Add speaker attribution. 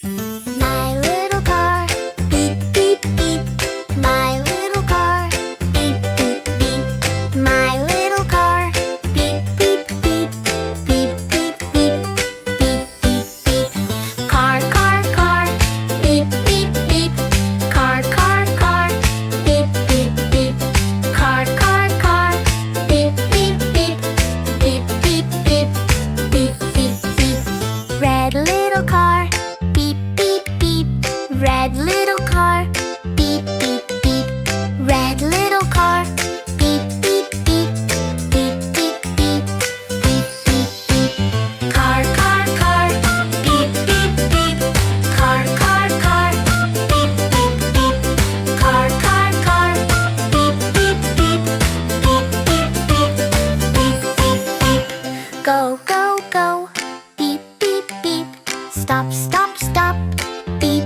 Speaker 1: My little car, beep, beep, beep. My little car, beep, beep, beep. My little car, beep, beep, beep. Beep, beep, beep. Beep, beep, beep. Car, car, car, beep, beep, beep. Car, car, car, beep, beep, beep. Car, car, car, beep, beep, beep. Beep, beep, beep. Beep, beep, beep. Red little car, beep, beep, beep. Red little car, beep, beep, beep. Red little car, beep, beep, beep. Beep, beep, beep. Beep, beep, beep. Car, car, car, beep, beep, beep. Car, car, car, beep, beep, beep. Car, car, car, beep, beep, beep. Beep, beep, beep. Beep, beep, beep. Go, go, go. Beep, beep, beep. Stop, stop, stop. Beep,